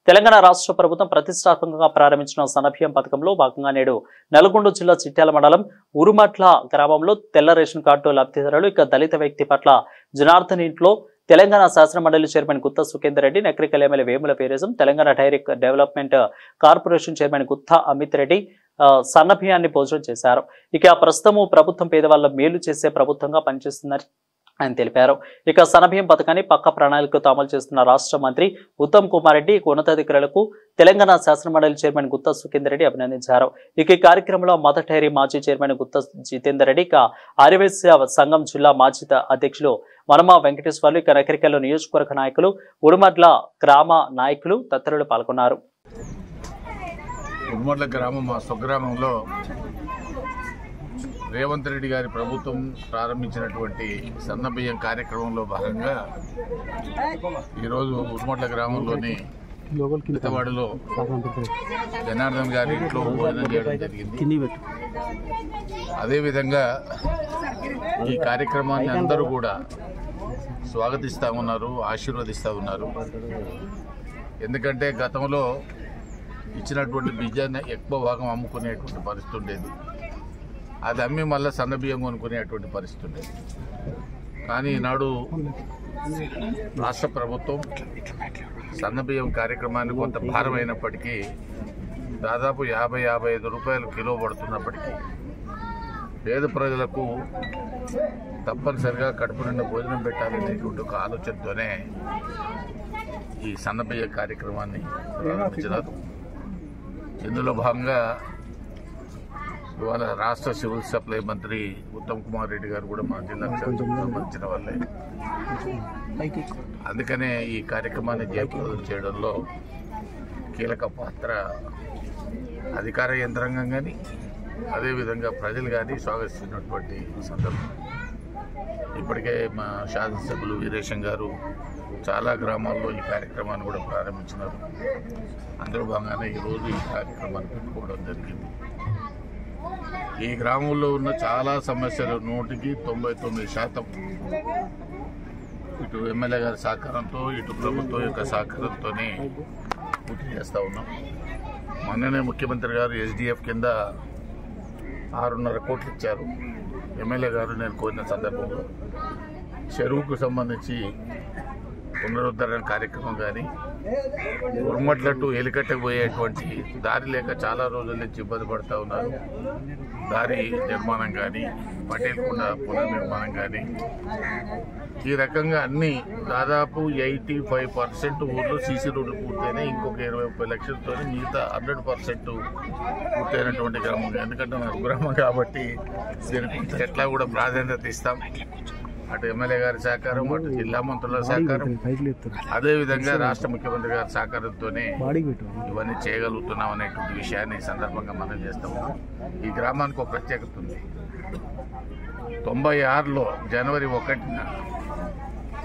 తెలంగాణ రాష్ట్ర ప్రభుత్వం ప్రతిష్టాత్మకంగా ప్రారంభించిన సన్నబియ్యం పథకంలో భాగంగా నేడు నల్గొండ జిల్లా చిట్యాల మండలం ఉరుమట్ల గ్రామంలో తెల్ల రేషన్ కార్డు లబ్ధిదారులు దళిత వ్యక్తి పట్ల జనార్దన్ ఇంట్లో తెలంగాణ శాసన మండలి chairman Gutta Sukhender Reddy, Nakrekal MLA Vemula Veeresham, Telangana dairy development corporation chairman Gutta Amit Reddy సన్నబియ్యాన్ని భోజనం చేశారు. ప్రస్తుతము ప్రభుత్వం పేదవాళ్ల మేలు చేసే ప్రభుత్వంగా పనిచేస్తుందని ఆయన తెలిపారు. సన్నబియ్యం పథకాన్ని పక్క ప్రణాళికతో అమలు చేస్తున్న రాష్ట్ర మంత్రి ఉత్తమ్ కుమార్ రెడ్డి ఉన్నతాధికారులకు తెలంగాణ శాసన మండలి చైర్మన్ గుత్తా సుఖేందర్ రెడ్డి అభినందించారు. ఈ కార్యక్రమంలో మదర్ డైరీ మాజీ చైర్మన్ గుత్తా జితేందర్ రెడ్డి, ఆర్యవైశ్య సంఘం జిల్లా మాజీ అధ్యక్షులు వనమా వెంకటేశ్వర్లు, నకరికల్ నియోజకవర్గ నాయకులు, ఉడుమడ్ల గ్రామ నాయకులు తదితరులు పాల్గొన్నారు. ఉడుమడ్ల గ్రామం మా స్వగ్రామంలో రేవంత్ రెడ్డి గారి ప్రభుత్వం ప్రారంభించినటువంటి సన్నబియ్యం కార్యక్రమంలో భాగంగా ఈరోజు ఉడుమడ్ల గ్రామంలోని పితవాడలో జనార్దన్ గారి ఇంట్లో భోజనం చేయడం జరిగింది. అదేవిధంగా ఈ కార్యక్రమాన్ని అందరూ కూడా స్వాగతిస్తూ ఉన్నారు, ఆశీర్వదిస్తూ ఉన్నారు. ఎందుకంటే గతంలో ఇచ్చినటువంటి బియ్యాన్ని ఎక్కువ భాగం అమ్ముకునేటువంటి పరిస్థితి ఉండేది. అది అమ్మి మళ్ళీ సన్నబియ్యం కొనుక్కునేటువంటి పరిస్థితి ఉండేది. కానీ ఈనాడు రాష్ట్ర ప్రభుత్వం సన్నబియ్యం కార్యక్రమాన్ని కొంత భారమైనప్పటికీ దాదాపు 50-55 రూపాయలు కిలో పడుతున్నప్పటికీ పేద ప్రజలకు తప్పనిసరిగా కడుపు నిండా భోజనం పెట్టాలనేటువంటి ఒక ఆలోచనతోనే ఈ సన్నబియ్య కార్యక్రమాన్ని ప్రారంభించారు. ఇందులో భాగంగా ఇవాళ రాష్ట్ర సివిల్ సప్లై మంత్రి ఉత్తమ్ కుమార్ రెడ్డి గారు కూడా మా జిల్లాకు సంబంధించిన వాళ్ళే. అందుకనే ఈ కార్యక్రమాన్ని జయప్రదం చేయడంలో కీలక పాత్ర అధికార యంత్రాంగం కానీ అదేవిధంగా ప్రజలు కానీ స్వాగతిస్తున్నటువంటి సందర్భం. ఇప్పటికే మా శాసనసభ్యులు వీరేశం గారు చాలా గ్రామాల్లో ఈ కార్యక్రమాన్ని కూడా ప్రారంభించినారు. అందులో భాగంగానే ఈరోజు ఈ కార్యక్రమాన్ని పెట్టుకోవడం జరిగింది. ఈ గ్రామంలో ఉన్న చాలా సమస్యలు 99% ఇటు ఎమ్మెల్యే గారి సహకారంతో ఇటు ప్రభుత్వం యొక్క సహకారంతోనే పూర్తి చేస్తూ ఉన్నాం. మొన్ననే ముఖ్యమంత్రి గారు SDF కింద 6.5 కోట్లు ఇచ్చారు. ఎమ్మెల్యే గారు నేను కోరిన సందర్భంలో చెరువుకు సంబంధించి పునరుద్ధరణ కార్యక్రమం కానీ, ఉరుమట్ల టు ఎలికట్టకు పోయేటువంటి దారి లేక చాలా రోజుల నుంచి ఇబ్బంది పడుతూ ఉన్నారు. దారి నిర్మాణం కానీ, పటేల్కొండ పునర్నిర్మాణం కానీ, ఈ రకంగా అన్ని దాదాపు 85% ఊర్లో సీసీ రోడ్లు పూర్తయినాయి. ఇంకొక 20-30 లక్షలతో మిగతా 100% పూర్తయినటువంటి గ్రామం. ఎందుకంటే నాకు గ్రామం కాబట్టి దీనికి ఎట్లా కూడా ప్రాధాన్యత ఇస్తాం. అటు ఎమ్మెల్యే గారి సహకారం, అటు జిల్లా మంత్రుల సహకారం, అదేవిధంగా రాష్ట్ర ముఖ్యమంత్రి గారి సహకారంతోనే ఇవన్నీ చేయగలుగుతున్నాం అనేటువంటి విషయాన్ని ఈ సందర్భంగా మనం చేస్తాము. ఈ గ్రామానికి ఒక ప్రత్యేకత ఉంది. 96లో జనవరి 1న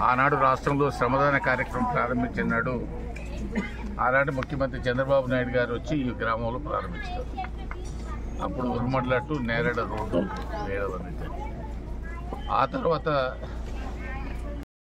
ఆనాడు రాష్ట్రంలో శ్రమదాన కార్యక్రమం ప్రారంభించిన నాడు ఆనాటి ముఖ్యమంత్రి చంద్రబాబు నాయుడు గారు వచ్చి ఈ గ్రామంలో ప్రారంభించారు. అప్పుడు ఉరుమడ్ల టు నేరేడ రోడ్డు వేయడం. ఆ తర్వాత